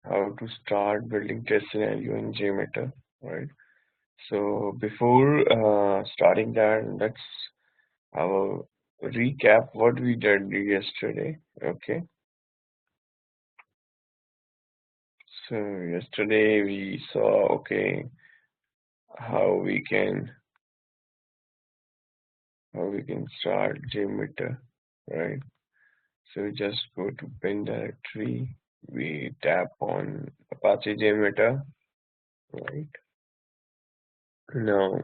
how to start building test scenario in Jmeter, right? So before starting that, let's have a recap what we did yesterday. Okay. So yesterday we saw how we can start Jmeter, right? So we just go to bin directory. We tap on Apache Jmeter, right? Now,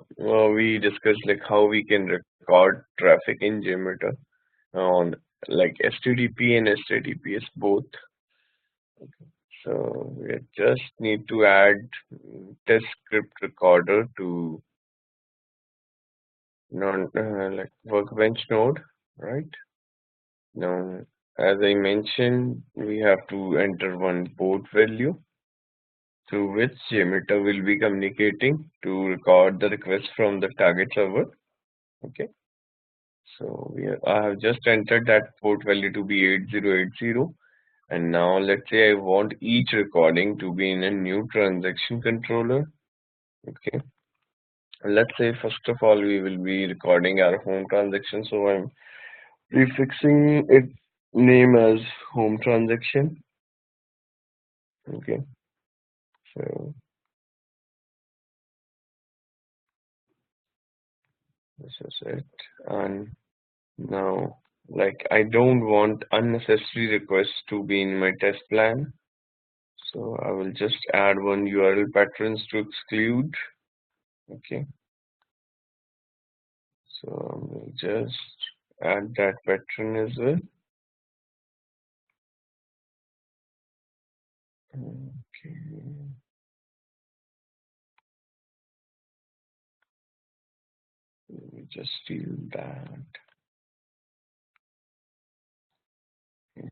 we discussed like how we can record traffic in Jmeter on like HTTP and HTTPS both. So we just need to add test script recorder to non like workbench node, right? Now, as I mentioned, we have to enter one port value through which Jmeter will be communicating to record the request from the target server. Okay. So I have just entered that port value to be 8080, and now let's say I want each recording to be in a new transaction controller. Okay. Let's say first of all we will be recording our home transaction, so I'm prefixing it name as home transaction. Okay. So this is it, and now like I don't want unnecessary requests to be in my test plan. So I will just add one URL patterns to exclude. Okay, so I will just add that pattern as well. Okay, let me just steal that. Okay.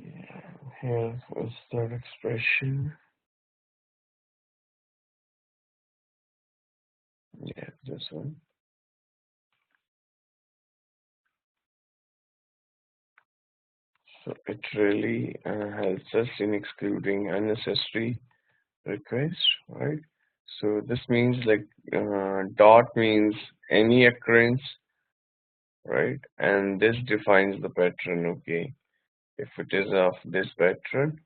Yeah, here is that expression. Yeah, this one. So it really helps us in excluding unnecessary requests, right? So this means like dot means any occurrence, right? And this defines the pattern, okay? If it is of this pattern,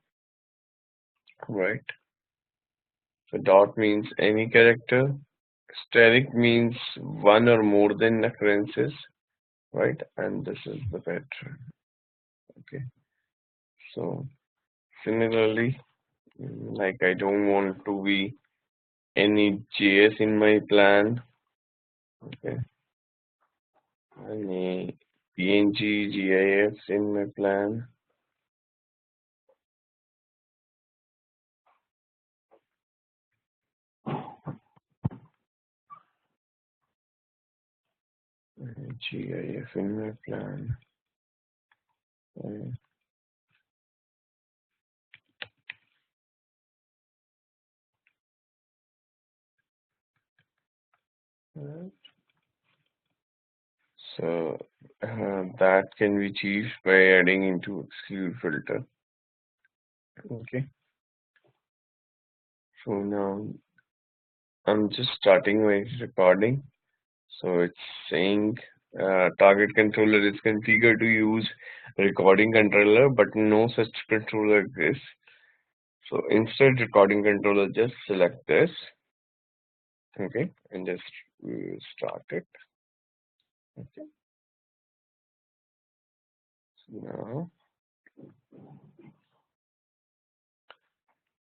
right? So dot means any character. Steric means one or more than occurrences, right? And this is the pattern, okay? So similarly, like I don't want to be any JS in my plan, okay? Any PNG, GIF in my plan. GIF in my plan. Uh, So that can be achieved by adding into exclude filter. Okay. So now I'm just starting my recording. So it's saying target controller is configured to use recording controller, but no such controller exists. So instead recording controller, just select this. Okay, and just start it. Okay. So now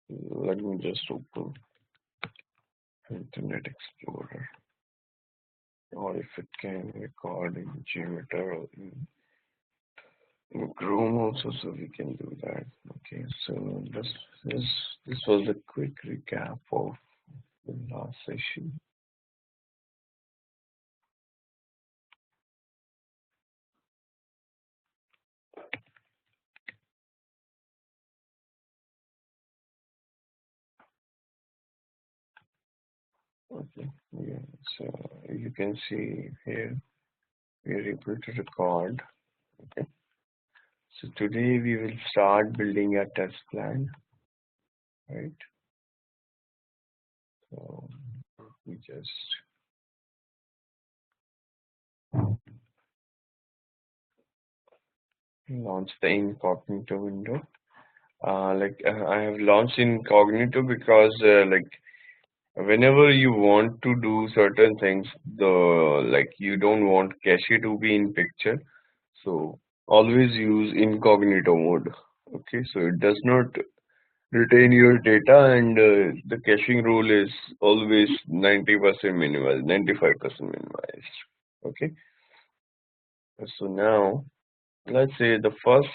let me just open Internet Explorer, or if it can record in Jmeter or in Chrome also, so we can do that. Okay, so this this was a quick recap of the last session. Okay. Yeah. So you can see here we are able to record. Okay. So today we will start building a test plan, right? So we just launch the incognito window. I have launched incognito because whenever you want to do certain things, you don't want cache to be in picture, so always use incognito mode. Okay, so it does not retain your data, and the caching rule is always 90% minimized, 95% minimized. Okay, so now let's say the first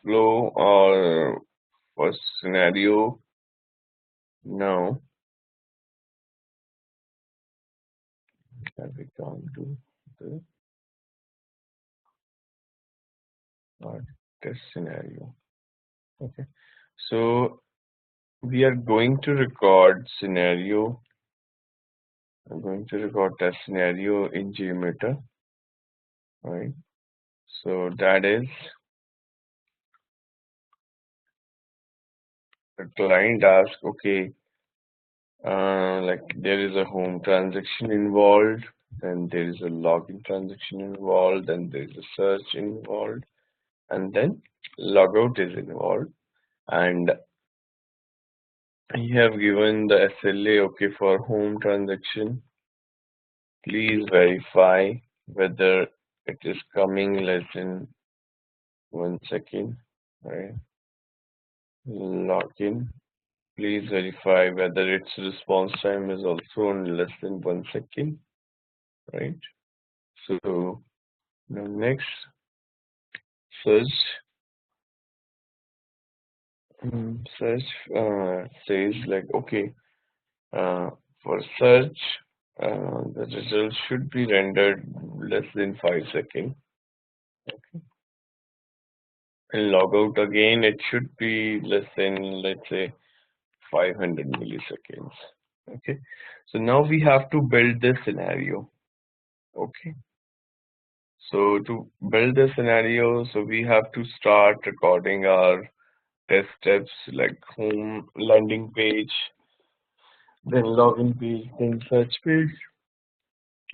flow or first scenario. Now we come to the test scenario. Okay, so we are going to record scenario. I'm going to record test scenario in Jmeter, right? So that is the client asks, okay, there is a home transaction involved, then there is a login transaction involved, then there is a search involved, and then logout is involved. And you have given the SLA okay for home transaction. Please verify whether it is coming less than 1 second. Right. Login. Please verify whether its response time is also on less than 1 second. Right. So now next search. Search says like okay. For search, the result should be rendered less than 5 seconds. And logout again, it should be less than, let's say, 500 milliseconds. Okay. So now we have to build this scenario. Okay. So to build the scenario, so we have to start recording our test steps like home landing page, then login page, then search page,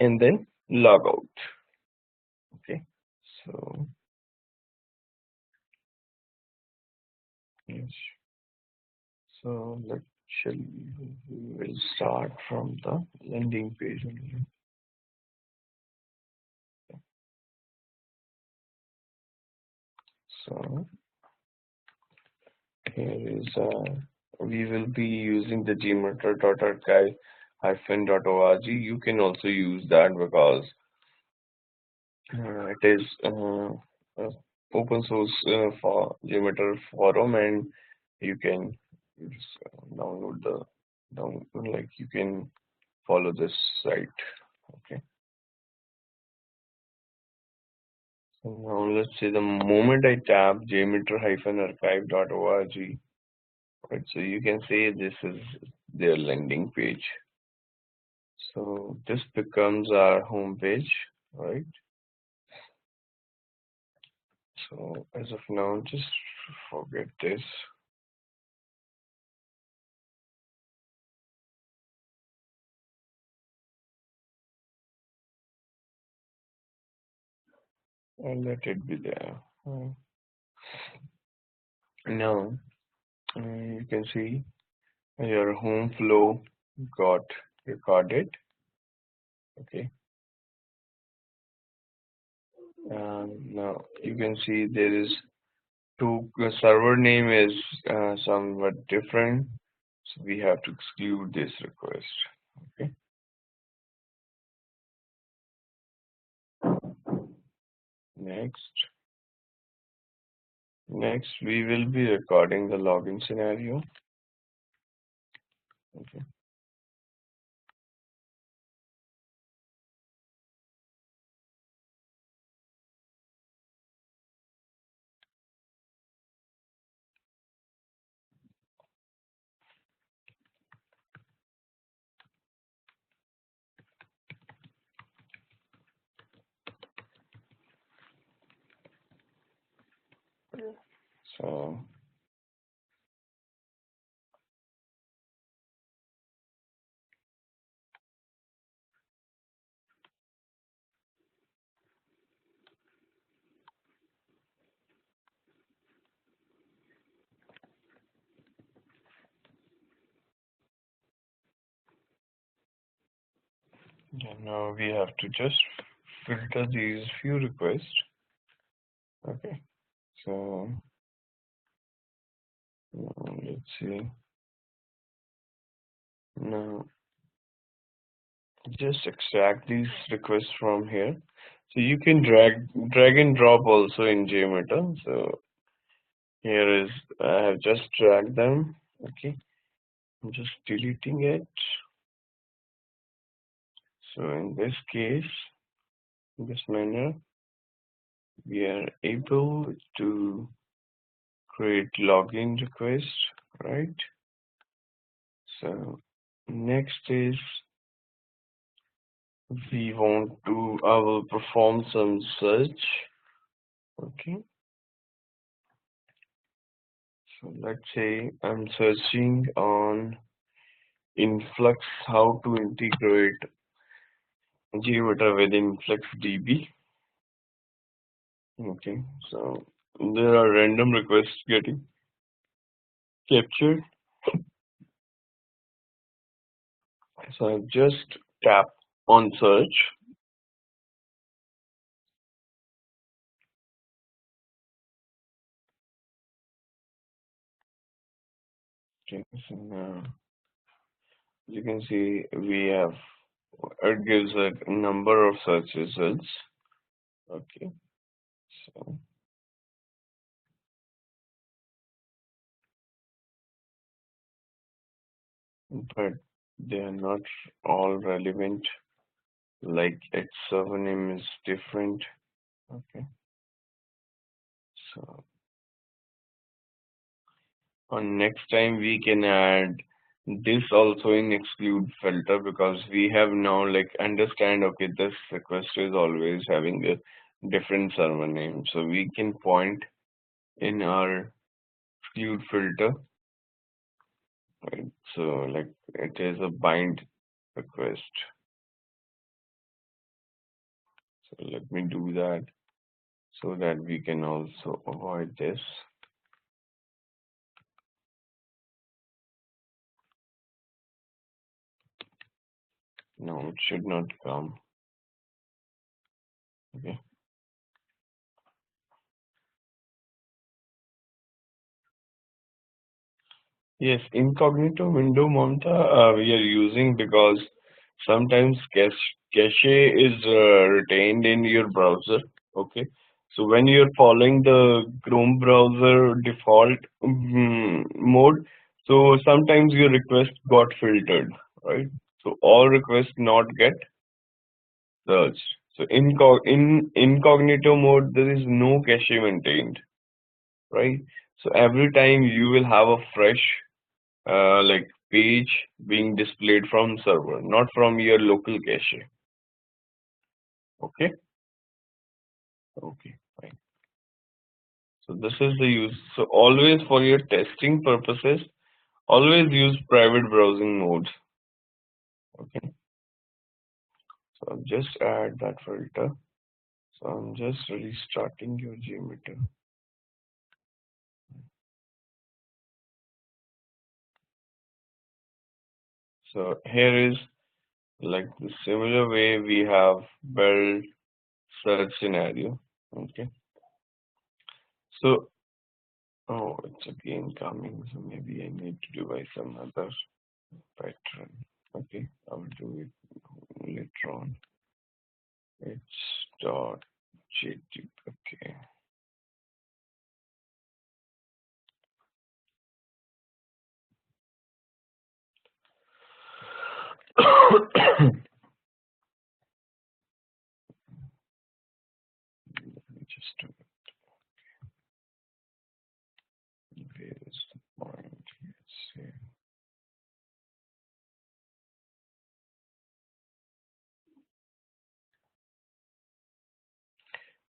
and then logout. Okay. So yes. So let's shall we will start from the landing page only. So here is we will be using the gmeter.archive-org. You can also use that because it is open source for Jmeter forum, and you can just download the you can follow this site. Okay. So now let's say the moment I tap jmeter-archive.org, right, so you can say this is their landing page. So this becomes our home page, right? So as of now, just forget this. And let it be there. Now you can see your home flow got recorded. Okay. Now you can see there is the server name is somewhat different, so we have to exclude this request. Okay. Next we will be recording the login scenario. Okay. So yeah, now we have to just filter these few requests. Okay. So let's see. Now just extract these requests from here. So you can drag and drop also in Jmeter. So here is I have just dragged them. Okay. I'm just deleting it. So in this case, in this manner, we are able to create login request, right? So next is we want to I will perform some search. Okay. So let's say I'm searching on Influx how to integrate Jmeter with InfluxDB. Okay. So there are random requests getting captured. So I just tap on search. Okay, so now you can see we have it gives a number of search results. Okay, so but they are not all relevant. Like its server name is different. Okay, so on next time we can add this also in exclude filter because we have now like understand okay this request is always having a different server name, so we can point in our exclude filter, right? So like it is a bind request. So let me do that so that we can also avoid this. No, it should not come. Okay. Yes, incognito window, Mamta, we are using because sometimes cache is retained in your browser. Okay, so when you're following the Chrome browser default mode, so sometimes your request got filtered, right? So all requests not get searched. So in incognito mode, there is no cache maintained, right? So every time you will have a fresh like page being displayed from server, not from your local cache. Okay, okay, fine. So this is the use. So always for your testing purposes, always use private browsing modes. Okay, so I'll just add that filter. So I'm just restarting your Jmeter. So here is like the similar way we have built search scenario. Okay, so oh, it's again coming. So maybe I need to do by some other pattern. Okay, I'll do it later on. It's dot JT. Okay. Let me just do it. Where is the point? Let's see.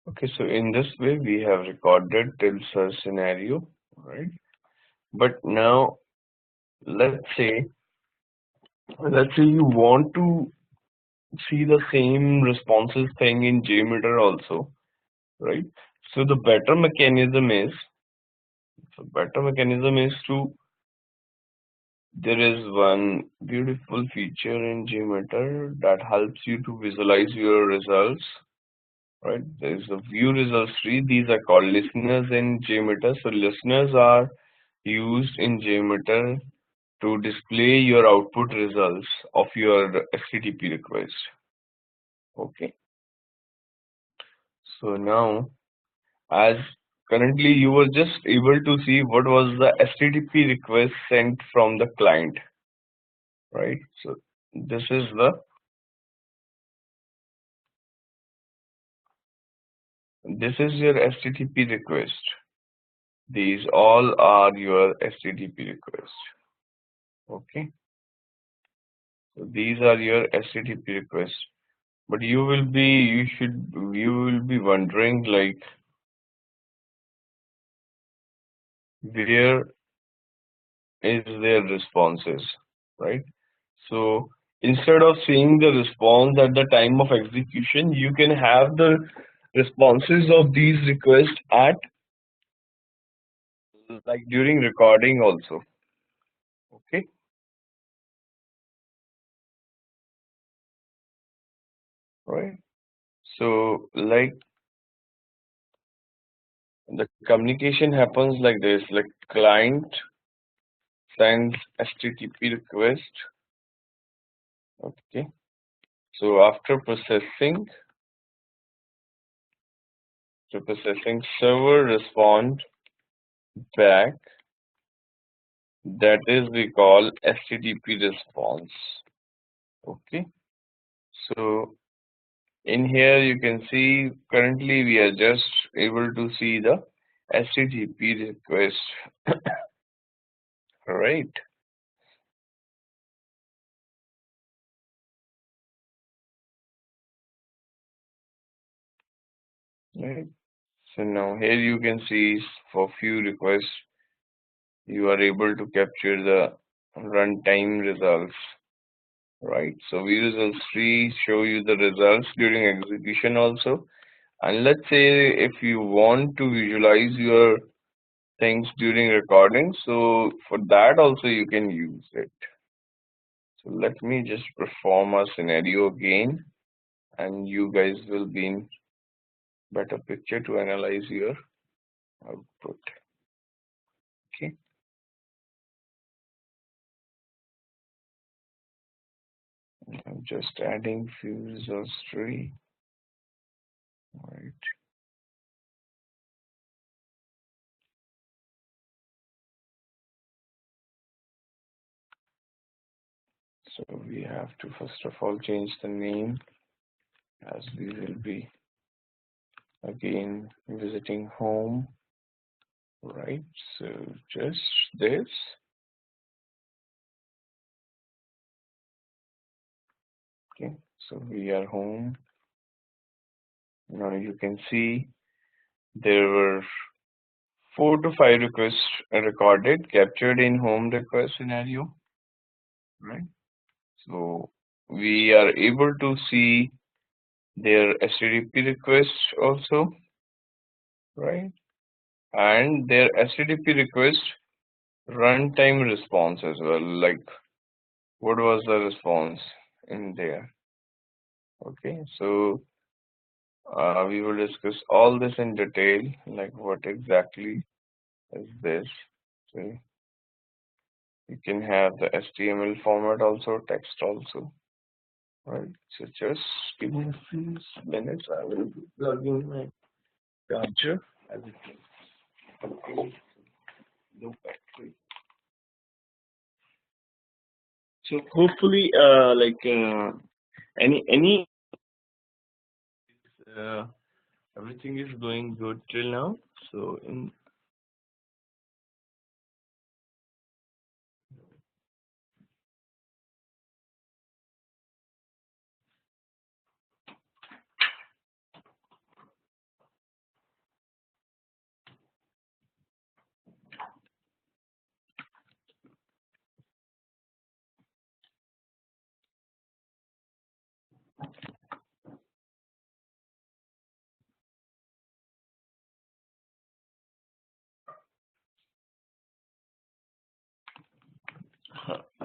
Okay, so in this way we have recorded till such scenario, right? But now let's say let's say you want to see the same responses thing in Jmeter also, right? So the better mechanism is to there is one beautiful feature in Jmeter that helps you to visualize your results, right? There is a view results tree. These are called listeners in Jmeter. So listeners are used in Jmeter to display your output results of your HTTP request. Okay. So now, as currently you were just able to see what was the HTTP request sent from the client, right? So this is the this is your HTTP request. These all are your HTTP requests. Okay. So these are your HTTP requests. But you will be wondering like where is their responses, right? So instead of seeing the response at the time of execution, you can have the responses of these requests at like during recording also. Okay, right? So like the communication happens like this, like client sends HTTP request. Okay, so after processing, server respond back. That is we call HTTP response. Okay, so in here you can see currently we are just able to see the HTTP request. Right, right. So now here you can see for few requests you are able to capture the runtime results. Right, so we results tree show you the results during execution also. And let's say if you want to visualize your things during recording, so for that also you can use it. So let me just perform a scenario again and you guys will be in better picture to analyze your output. Okay, I'm just adding few results tree. Right, so we have to first of all change the name as we will be again visiting home. Right, so just this. Okay, so we are home. Now you can see there were 4 to 5 requests recorded, captured in home request scenario, right? So we are able to see their HTTP requests also, right? And their HTTP request runtime response as well, like what was the response in there. Okay, so we will discuss all this in detail, like what exactly is this. So you can have the HTML format also, text also, right? So just give me a few minutes. I will be plugging my charger as it contains no battery. So hopefully, any uh, everything is going good till now. So in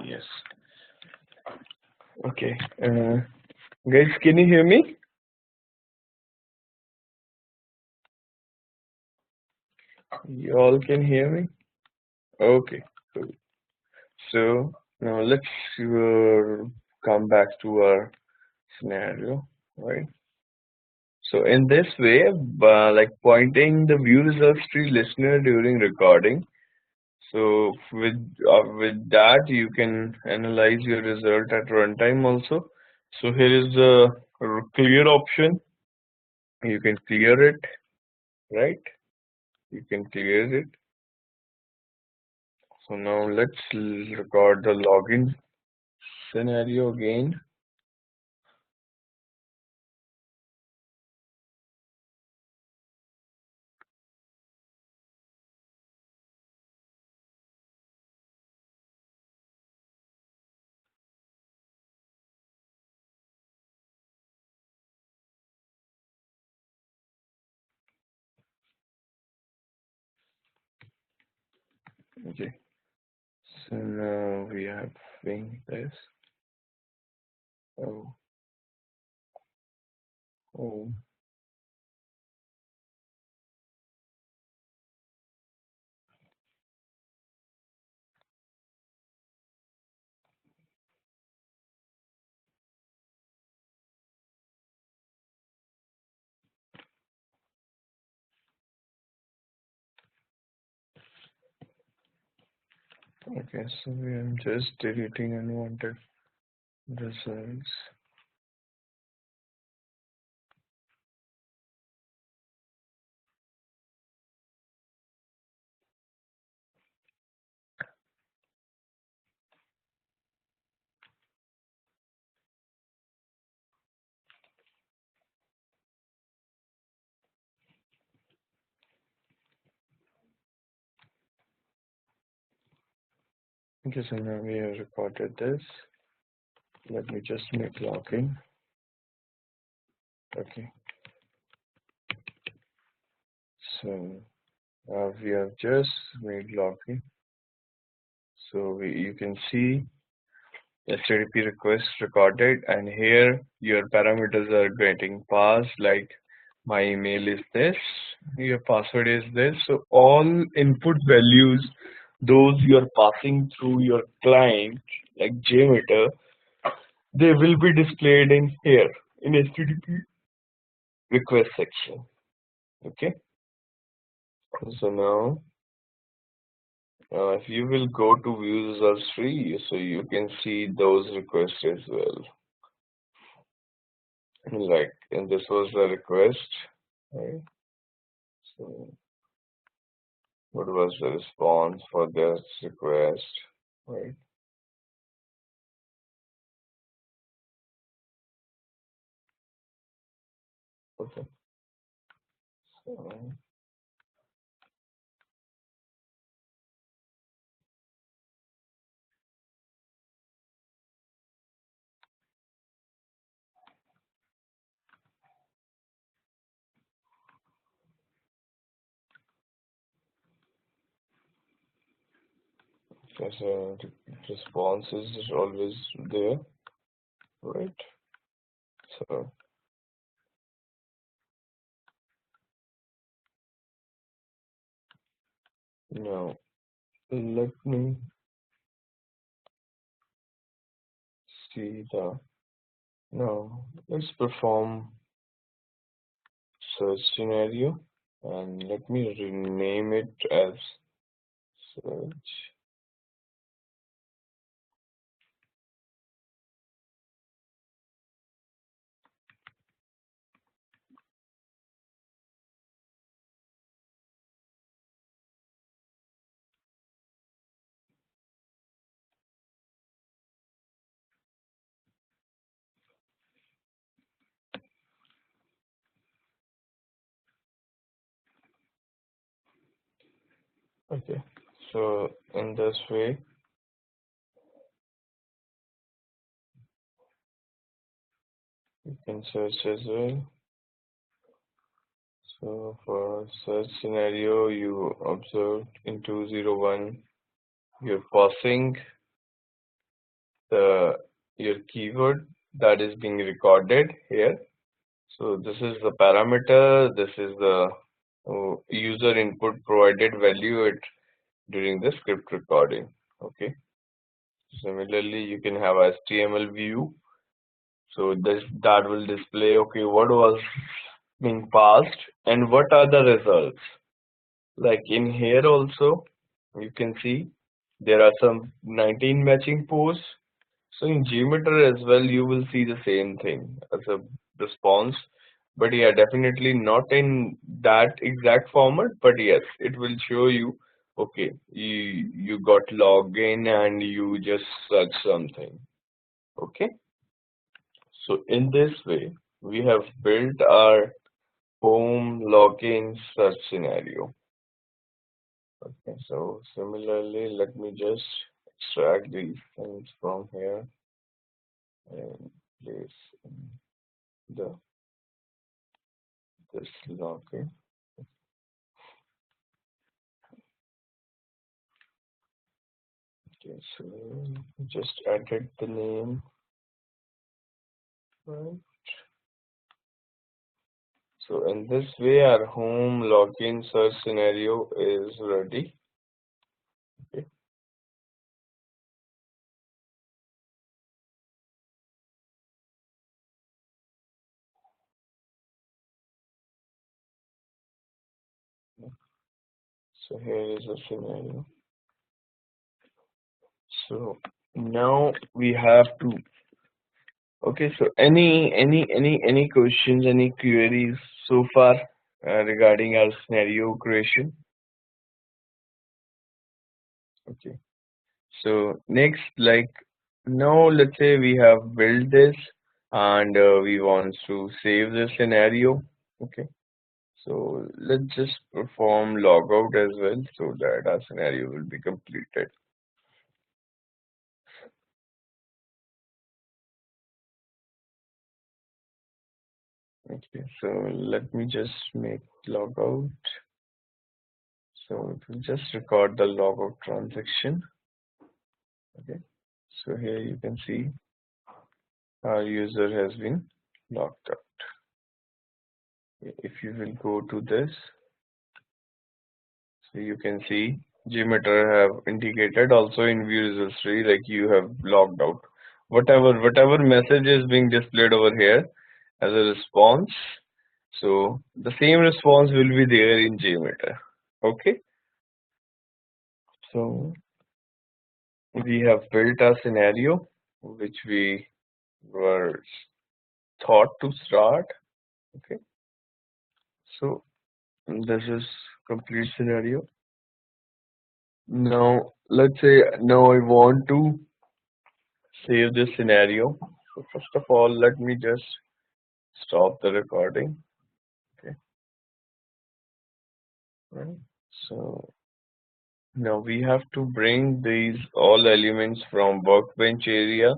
Yes. Okay. Guys, can you hear me? You all can hear me? Okay. Cool. So now let's come back to our scenario, right? So in this way, like pointing the view results tree listener during recording. So with that, you can analyze your result at runtime also. So here is the clear option. You can clear it, right? You can clear it. So now let's record the login scenario again. Okay. So now we are having this. Oh, oh. Okay. So we are just deleting unwanted results. Okay. So now we have recorded this. Let me just make login. Okay. So we have just made login. So you can see HTTP request recorded, and here your parameters are getting passed. Like my email is this, your password is this. So all input values, those you are passing through your client, like Jmeter, they will be displayed in here in HTTP request section. Okay. So now, if you will go to view results tree, so you can see those requests as well. Like, and this was the request, right? So, what was the response for this request, right? Okay. So, so response is always there, right? So now let me see the now let's perform search scenario, and let me rename it as search. Okay. So in this way, you can search as well. So for search scenario, you observed in 201, you're passing the your keyword that is being recorded here. So this is the parameter, this is the user input provided value at during the script recording. Okay. Similarly, you can have HTML view. So this that will display okay what was being passed and what are the results. Like in here also, you can see there are some 19 matching posts. So in Jmeter as well, you will see the same thing as a response. But yeah, definitely not in that exact format. But yes, it will show you, okay, you got login and you just search something. Okay. So in this way, we have built our home login search scenario. Okay, so similarly, let me just extract these things from here and place in the this login. Okay, so just added the name, right? So in this way, our home login search scenario is ready. Okay, so here is the scenario. So now we have to. Okay, so any questions, any queries so far regarding our scenario creation? Okay. So next, like now, let's say we have built this and we want to save the scenario. Okay. So let's just perform logout as well so that our scenario will be completed. Okay. So let me just make logout. So it will just record the logout transaction. Okay. So here you can see our user has been logged out. If you will go to this, so you can see Jmeter have indicated also in view results tree like you have logged out. Whatever message is being displayed over here as a response, so the same response will be there in Jmeter. Okay, so we have built a scenario which we were thought to start. Okay, so this is complete scenario. Now let's say now I want to save this scenario. So first of all, let me just stop the recording. Okay, right. So now we have to bring these all elements from workbench area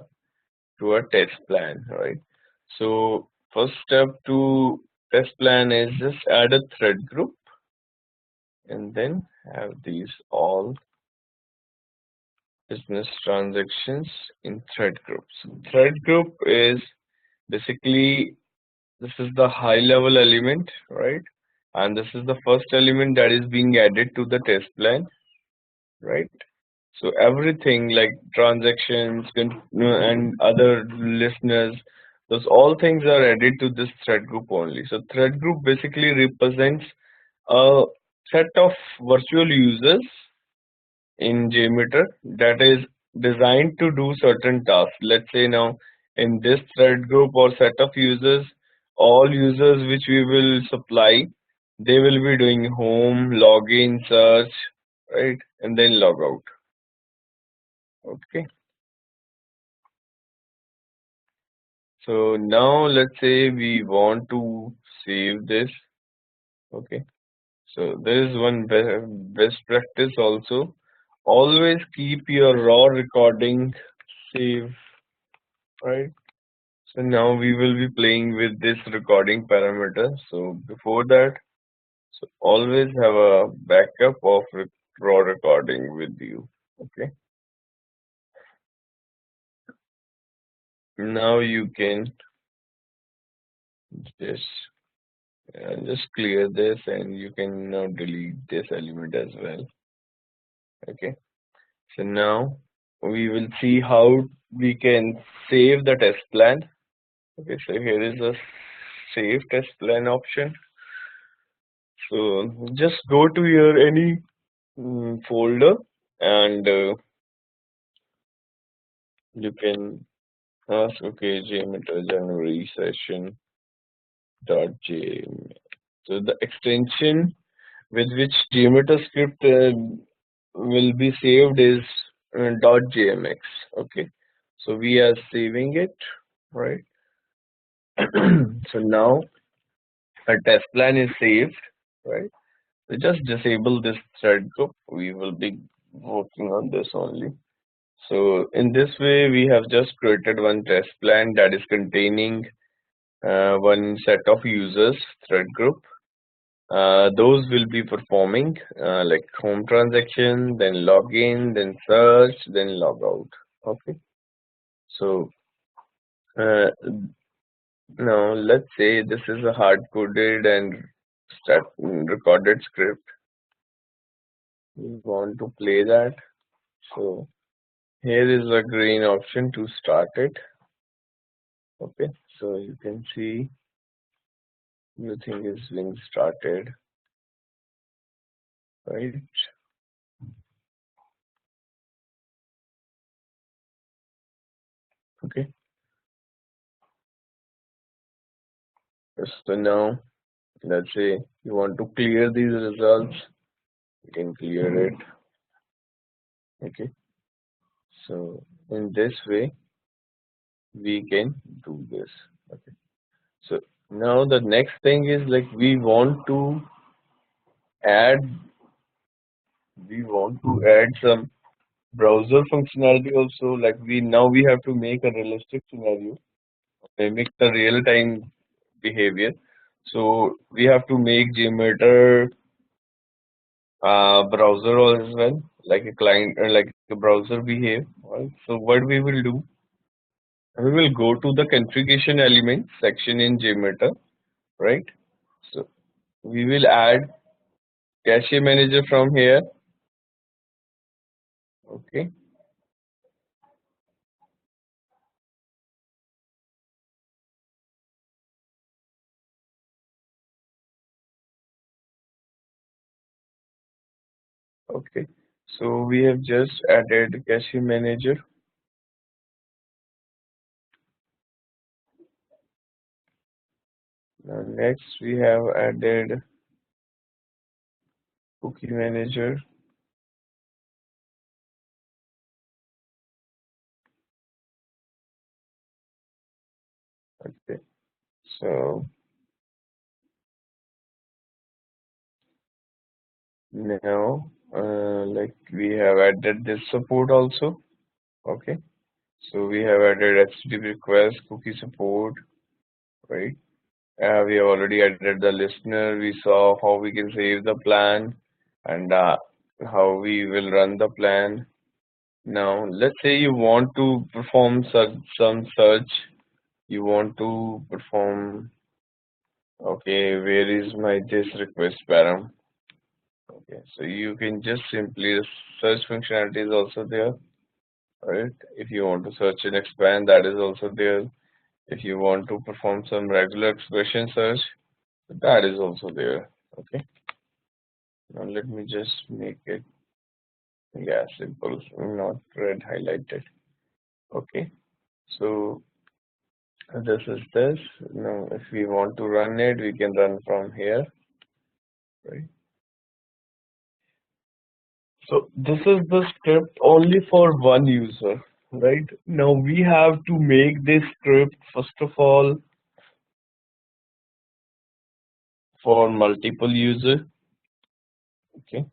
to a test plan, right? So first step to test plan is just add a thread group and then have these all business transactions in thread groups. Thread group is basically this is the high level element, right? And this is the first element that is being added to the test plan, right? So everything like transactions and other listeners, those all things are added to this thread group only. So thread group basically represents a set of virtual users in Jmeter that is designed to do certain tasks. Let's say now in this thread group or set of users, all users which we will supply, they will be doing home, login, search, right, and then log out. Okay. So now let's say we want to save this. Okay. So there is one best practice also. Always keep your raw recording save, right? So now we will be playing with this recording parameter. So before that, so always have a backup of raw recording with you. Okay. now you can just just clear this, and you can now delete this element as well. Okay. So now we will see how we can save the test plan. Okay, so here is a save test plan option. So just go to your any folder, and you can ask, okay, Jmeter January session dot jmeter. So the extension with which Jmeter script will be saved is .jmx. Okay, so we are saving it, right? So now our test plan is saved, right? So just disable this thread group. We will be working on this only. So in this way, we have just created one test plan that is containing one set of users thread group. Those will be performing like home transaction, then login, then search, then logout. Okay. So uh, now let's say this is a hard coded and recorded script. We want to play that. So here is a green option to start it. Okay. So you can see everything is being started, right? Okay. So now let's say you want to clear these results, you can clear it. Okay. So in this way we can do this. Okay. So now the next thing is like add we want to add some browser functionality also. Like we have to make a realistic scenario, mimic the real time behavior. So we have to make Jmeter browser as well, like a client or like a browser behave. Right? So what we will do, we will go to the configuration element section in Jmeter, right? So we will add cache manager from here. Okay. Okay. So we have just added cache manager. Now next we have added cookie manager. Okay. So now like we have added this support also. Okay. So we have added HTTP request, cookie support, right? We have already added the listener. We saw how we can save the plan and how we will run the plan. Now, let's say you want to perform some search. You want to perform, okay, where is my this request param? Okay, so you can just simply search functionality is also there, right? If you want to search and expand, that is also there. If you want to perform some regular expression search, that is also there. Okay. Now let me just make it, yeah, simple, not red highlighted. Okay. So this is this. Now if we want to run it, we can run from here, right? So this is the script only for one user, right? Now we have to make this script first of all for multiple users. Okay.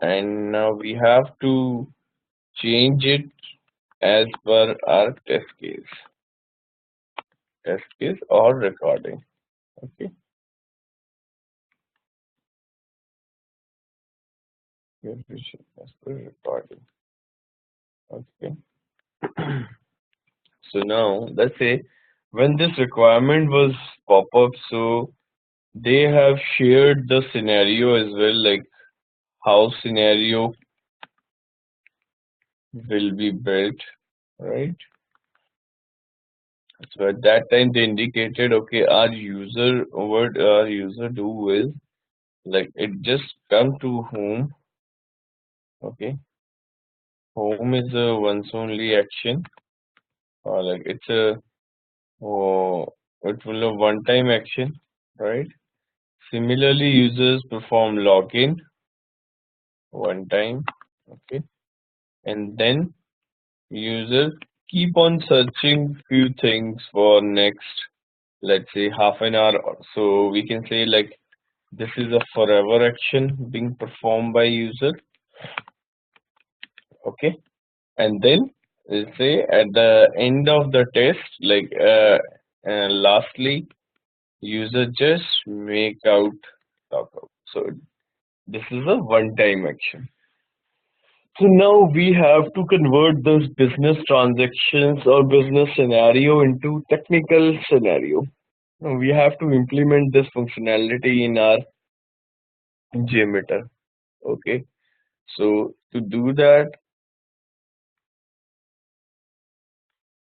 And now we have to change it as per our test case or recording. Okay, as per recording. Okay, So now let's say when this requirement was pop up, so they have shared the scenario as well, like how scenario will be built, right? So at that time they indicated, okay, our user do is like it just come to home, okay. Home is a once only action, or like it's a oh, it will a one time action, right? Similarly, users perform login one time, okay, and then users keep on searching few things for next, let's say half an hour. So we can say like this is a forever action being performed by user, okay, and then let's say at the end of the test, like lastly, user just make out logout. So this is a one-time action. So now we have to convert those business transactions or business scenario into technical scenario. Now we have to implement this functionality in our Jmeter. Okay. So to do that,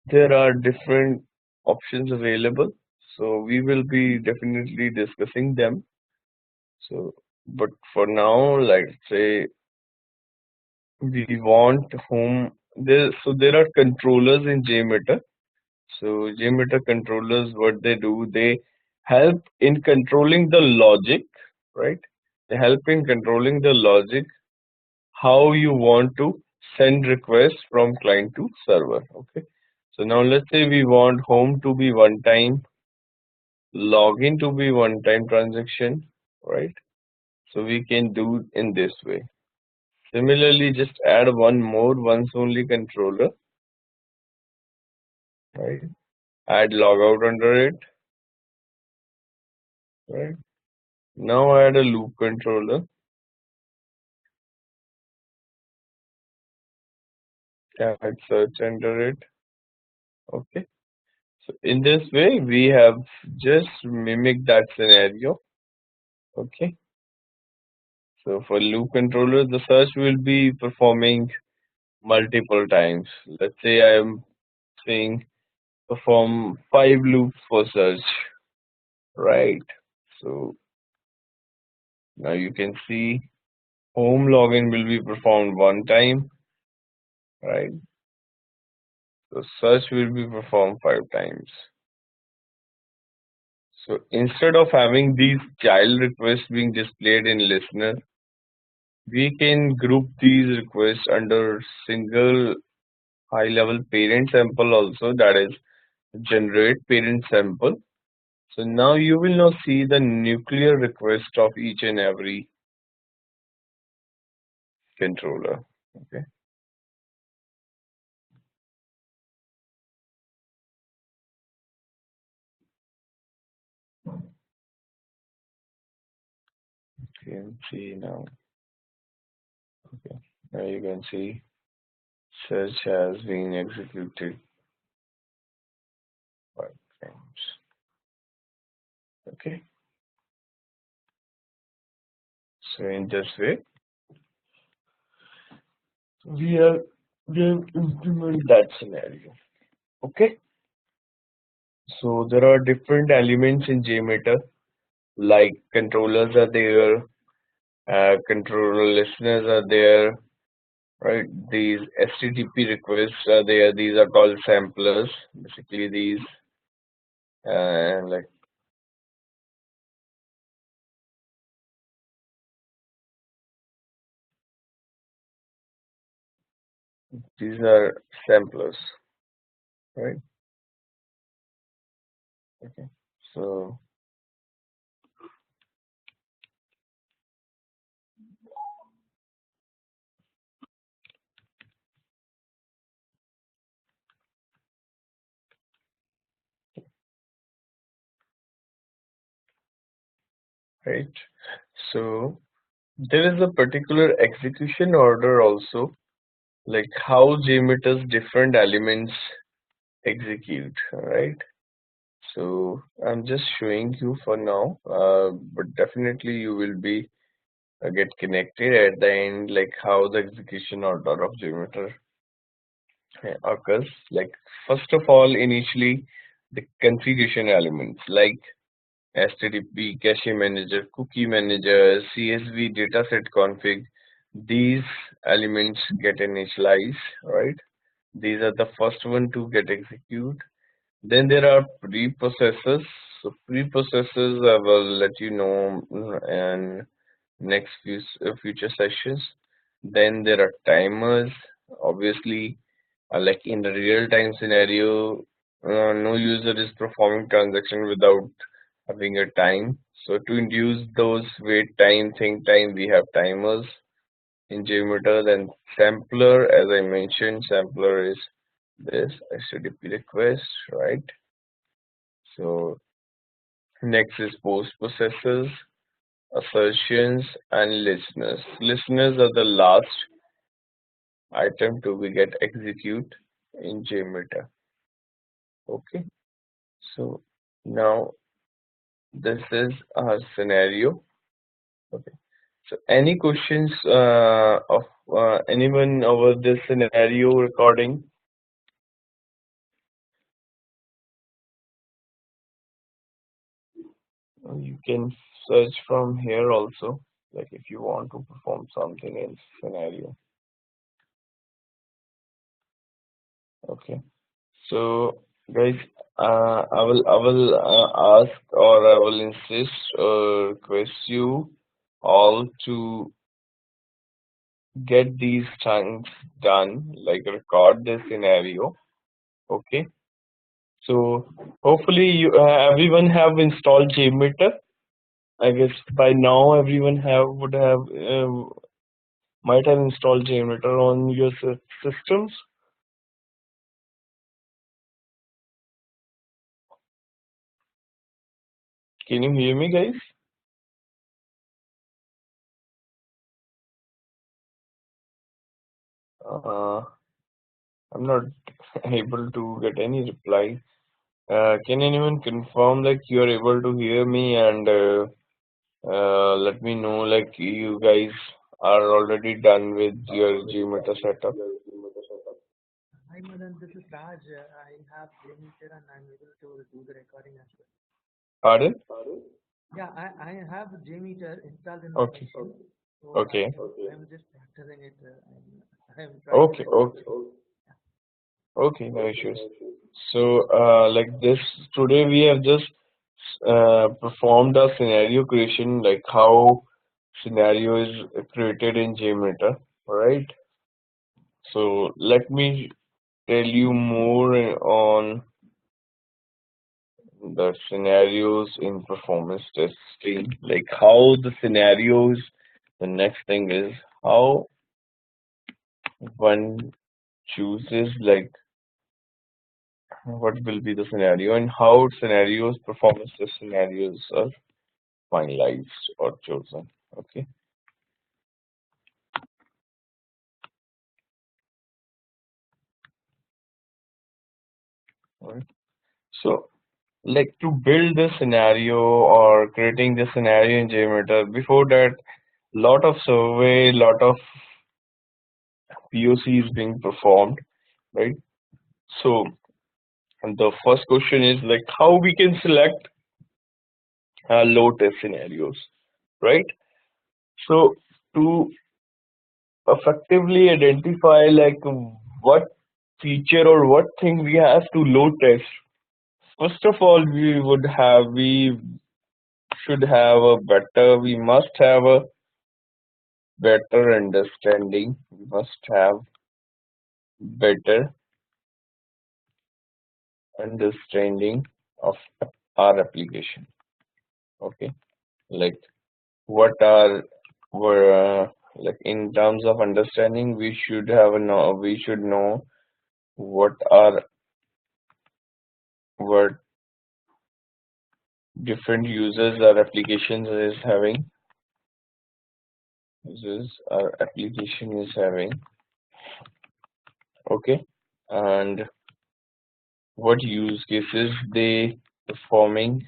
there are different options available. So we will be definitely discussing them. So, but for now, like say we want home there. So there are controllers in Jmeter. So Jmeter controllers, what they do, they help in controlling the logic, right? They help in controlling the logic, how you want to send requests from client to server. Okay. So now let's say we want home to be one time, login to be one time transaction, right? So we can do in this way. Similarly, just add one more once only controller, right? Add logout under it, right? Now add a loop controller, add search under it. Okay. So in this way, we have just mimicked that scenario. Okay. So for loop controller, the search will be performing multiple times. Let's say I am saying perform 5 loops for search, right? So now you can see home login will be performed one time, right? So search will be performed 5 times. So instead of having these child requests being displayed in listener, we can group these requests under single high level parent sample also, that is generate parent sample. So now you will now see the nuclear request of each and every controller. Okay. You can see now. Okay. Now you can see search has been executed 5 times. Okay. So in this way, we are we have implement that scenario. Okay. So there are different elements in JMeter, like controllers are there, controller listeners are there, right? These HTTP requests are there. These are called samplers. Basically, these like these are samplers, right? Okay. So right. So there is a particular execution order also, like how JMeter's different elements execute. All right. So I'm just showing you for now, but definitely you will be get connected at the end, like how the execution order of Jmeter occurs. Like first of all, initially the configuration elements like HTTP, cache manager, cookie manager, CSV dataset config. These elements get initialized, right? These are the first one to get execute. Then there are preprocessors. So preprocessors I will let you know in next future sessions. Then there are timers. Obviously, like in the real-time scenario, no user is performing transaction without having a time. So to induce those wait time, think time, we have timers in JMeter. Then sampler, as I mentioned, sampler is this HTTP request, right? So next is post processors, assertions, and listeners. Listeners are the last item to be get execute in JMeter. Okay, so now this is our scenario. Okay, so any questions of anyone over this scenario recording? You can search from here also, like if you want to perform something in scenario. Okay. So, guys, I will ask or I will insist or request you all to get these things done, like record this scenario. Okay. So hopefully everyone have installed JMeter. I guess by now everyone have would have might have installed JMeter on your systems. Can you hear me, guys? Uh, I'm not able to get any reply. Can anyone confirm like you are able to hear me and let me know like you guys are already done with your Gmeter setup? Hi Madan, this is Raj. I have Jmeter and I'm able to do the recording as well. Pardon? Yeah, I have Jmeter installed in my Okay. machine. So Okay. I'm just practicing it. I'm trying to Okay. record. Okay. Okay. No issues. So like this today we have just performed a scenario creation, like how scenario is created in Jmeter, right? So let me tell you more on the scenarios in performance testing, like how the scenarios. The next thing is how one chooses like what will be the scenario and how scenarios, performance test scenarios are finalized or chosen. Okay. Alright. So like to build the scenario or creating the scenario in JMeter, before that, lot of survey, lot of POC is being performed, right? So and the first question is like how we can select low test scenarios, right? So to effectively identify like what feature or what thing we have to load test, first of all we should have a better, we must have a better understanding, we must have better understanding of our application. Okay, like what are like in terms of understanding, we should know what are what different users our applications is having, users our application is having. Okay, and what use cases they performing,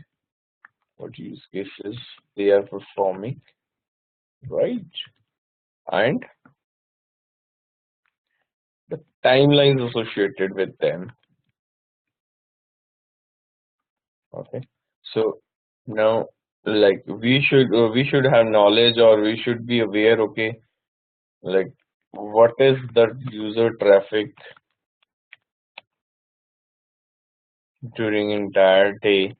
what use cases they are performing, right? And the timelines associated with them. Okay. So now, like we should have knowledge, or we should be aware. Okay, like what is the user traffic during entire day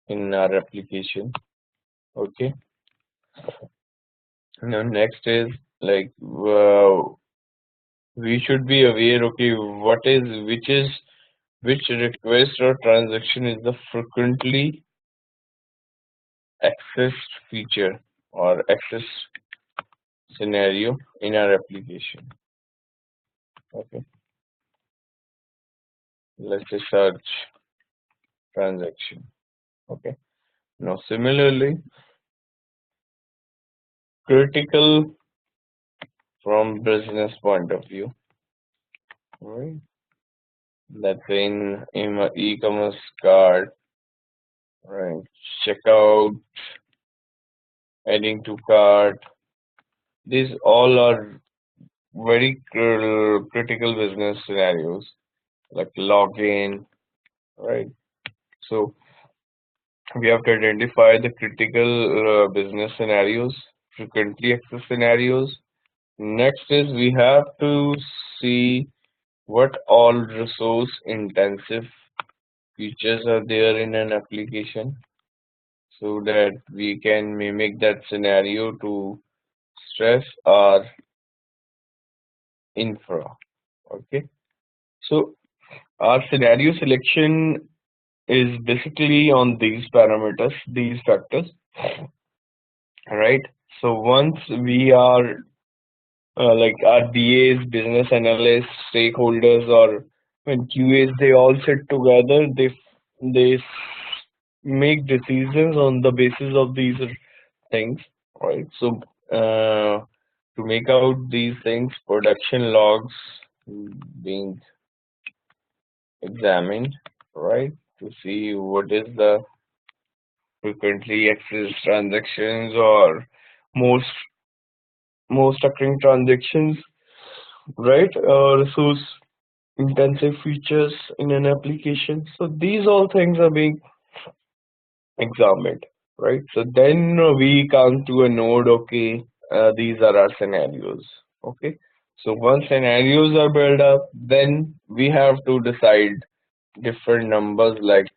in our application. Okay. Now next is like we should be aware. Okay, which request or transaction is the frequently accessed feature or access scenario in our application. Okay, let's say search transaction. Okay. Now similarly, critical from business point of view, right? That's in my e-commerce cart, right? Checkout, adding to cart. These all are very critical business scenarios, like login, right? So we have to identify the critical business scenarios, frequently accessed scenarios. Next is we have to see what all resource intensive features are there in an application so that we can mimic that scenario to stress our infra. Okay. So our scenario selection is basically on these parameters, these factors, right? So once we are like our BAs, business analysts, stakeholders, or when QAs, they all sit together, they make decisions on the basis of these things, right? So to make out these things, production logs being examined, right? To see what is the frequently accessed transactions or most most occurring transactions, right? Resource intensive features in an application. So these all things are being examined, right? So then we come to a node. Okay, these are our scenarios. Okay, so once scenarios are built up, then we have to decide different numbers. Like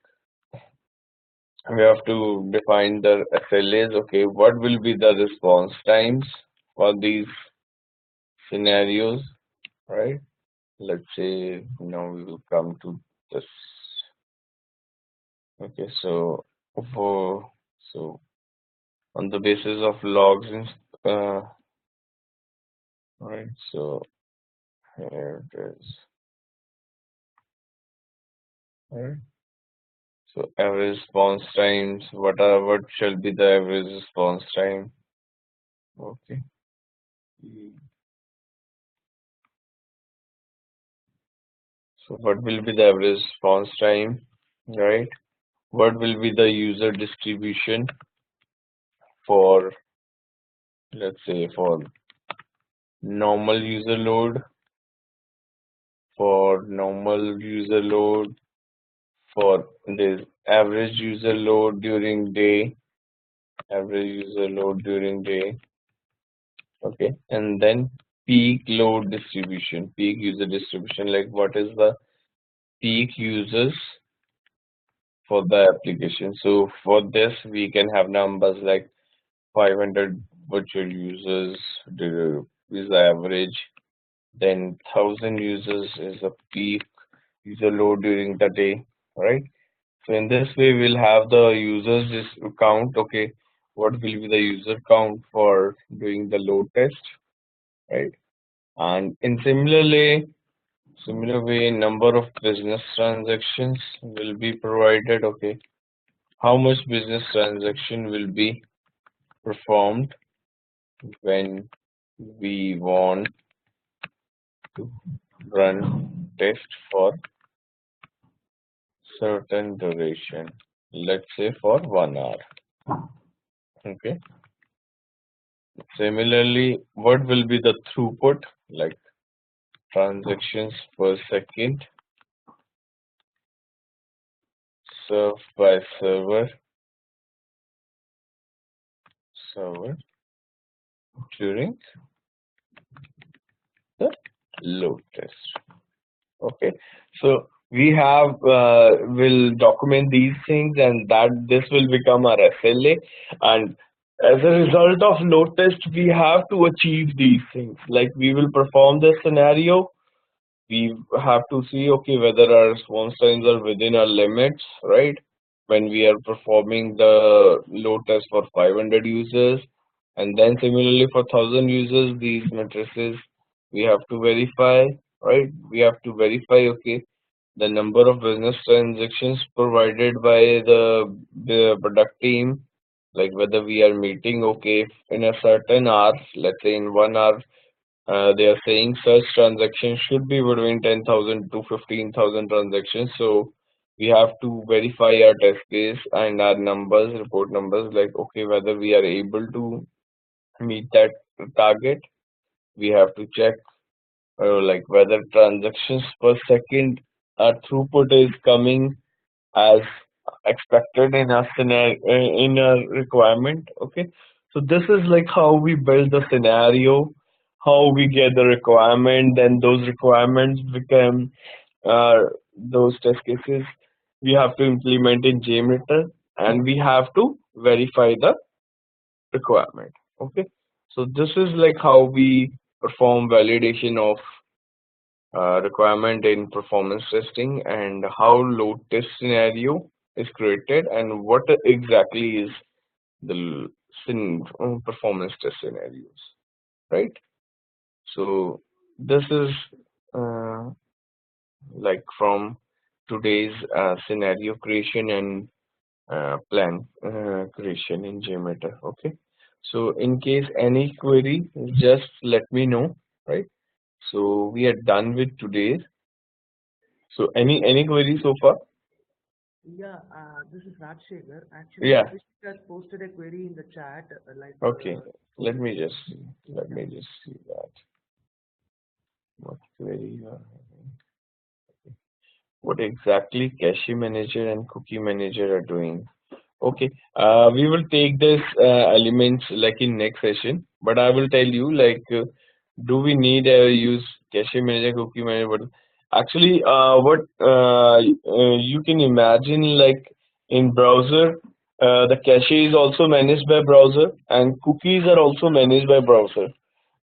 we have to define the SLAs. Okay, what will be the response times for these scenarios, right? Let's say now we will come to this. Okay, so for so on the basis of logs, right? So here it is. Right. So average response times. What shall be the average response time? Okay. So what will be the average response time? Right. What will be the user distribution for, let's say, for normal user load, for normal user load, for this average user load during day, average user load during day, okay, and then peak load distribution, peak user distribution, like what is the peak users for the application. So for this, we can have numbers like 500 virtual users is the average, then 1000 users is a peak user load during the day, right? So in this way, we'll have the users count. Okay, what will be the user count for doing the load test, right? And in similar way, number of business transactions will be provided. Okay, how much business transaction will be performed when we want to run. test for certain duration, let's say for 1 hour. Okay. Similarly, what will be the throughput, like transactions per second served by server during the load test. Okay, so we have will document these things, and that this will become our SLA. And as a result of load test, we have to achieve these things. Like we will perform the scenario, we have to see, okay, whether our response times are within our limits, right? When we are performing the load test for 500 users, and then similarly for 1000 users, these matrices we have to verify, right? We have to verify, okay, the number of business transactions provided by the product team, like whether we are meeting, okay, in a certain hour, let's say in 1 hour, they are saying such transactions should be between 10,000 to 15,000 transactions. So we have to verify our test case and our numbers, report numbers, like, okay, whether we are able to meet that target. We have to check, like, whether transactions per second, our throughput is coming as expected in our scenario, in our requirement. Okay, so this is like how we build the scenario, how we get the requirement, then those requirements become uh, those test cases we have to implement in Jmeter, and we have to verify the requirement. Okay, so this is like how we perform validation of requirement in performance testing, and how load test scenario is created, and what exactly is the performance test scenarios, right? So this is uh, like from today's scenario creation and plan creation in Jmeter. Okay, so in case any query, just let me know, right? So we are done with today's. So any query so far? Yeah, this is Rajshekhar. Actually, Yeah. Abhishek has posted a query in the chat, Okay. so Let me just see. Let yeah. me just see that. What query you are having. What exactly cache manager and cookie manager are doing? Okay. We will take this elements like in next session, but I will tell you, like, do we need use cache manager, cookie manager? But actually, what you can imagine, like in browser, the cache is also managed by browser, and cookies are also managed by browser.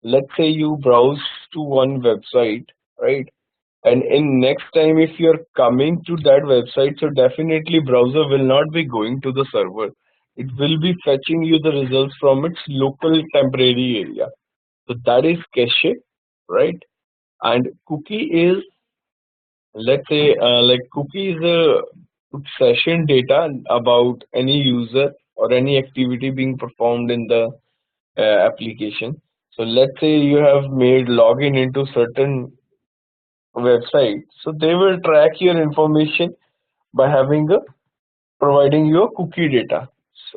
Let's say you browse to one website, right? And in next time, if you're coming to that website, so definitely browser will not be going to the server. It will be fetching you the results from its local temporary area. So that is cache, right? And cookie is, let's say, like cookie is a session data about any user or any activity being performed in the application. So let's say you have made login into certain website. So they will track your information by having a providing you a cookie data.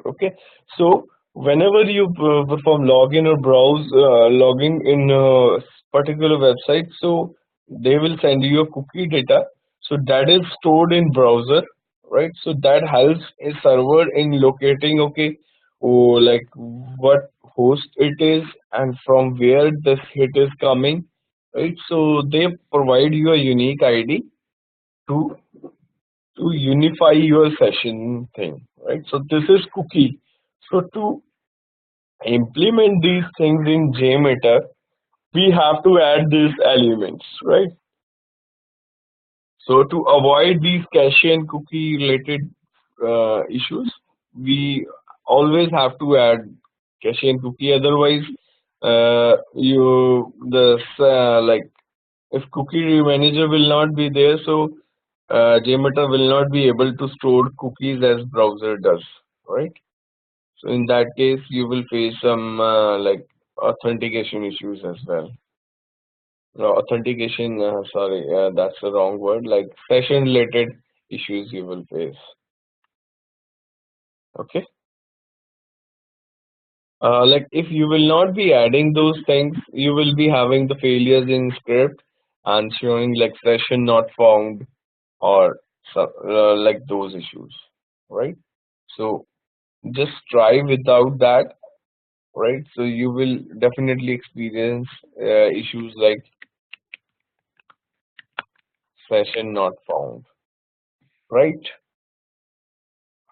Okay, so whenever you perform login or browse logging in a particular website, so they will send you a cookie data. So that is stored in browser, right? So that helps a server in locating, okay, oh, like what host it is and from where this hit is coming, right? So they provide you a unique ID to unify your session thing, right? So this is cookie. So to implement these things in JMeter, we have to add these elements, right? So to avoid these cache and cookie related issues, we always have to add cache and cookie. Otherwise, you the like if cookie manager will not be there, so Jmeter will not be able to store cookies as browser does, right? So in that case, you will face some like authentication issues as well. No, authentication, sorry, that's the wrong word. Like session related issues you will face. Okay. Like if you will not be adding those things, you will be having the failures in script and showing like session not found or like those issues, right? So just try without that, right? So you will definitely experience issues like session not found, right?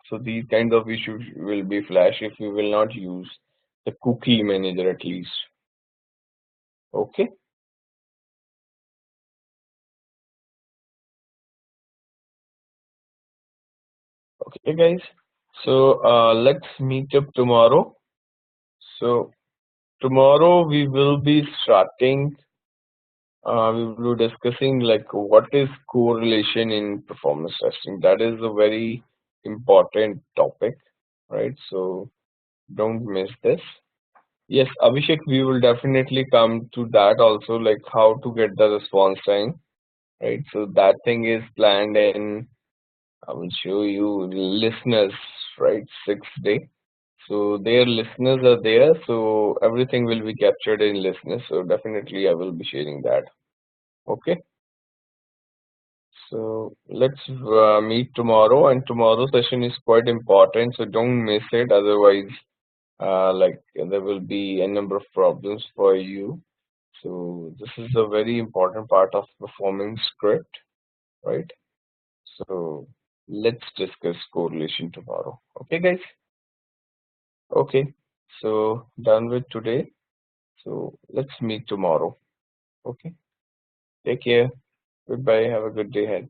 So these kind of issues will be flash if you will not use the cookie manager at least. Okay, okay, guys. So let's meet up tomorrow. So tomorrow we will be starting. We will be discussing like what is correlation in performance testing. That is a very important topic, right? So don't miss this. Yes, Abhishek, we will definitely come to that also, like how to get the response time, right? So that thing is planned in, I will show you listeners, right? 6 day. So their listeners are there, so everything will be captured in listeners. So definitely I will be sharing that. Okay. So let's meet tomorrow, and tomorrow session is quite important, so don't miss it. Otherwise, like there will be a number of problems for you. So this is a very important part of performing script, right? So let's discuss correlation tomorrow. Okay, guys? Okay. So done with today. So let's meet tomorrow. Okay. Take care. Goodbye. Have a good day ahead.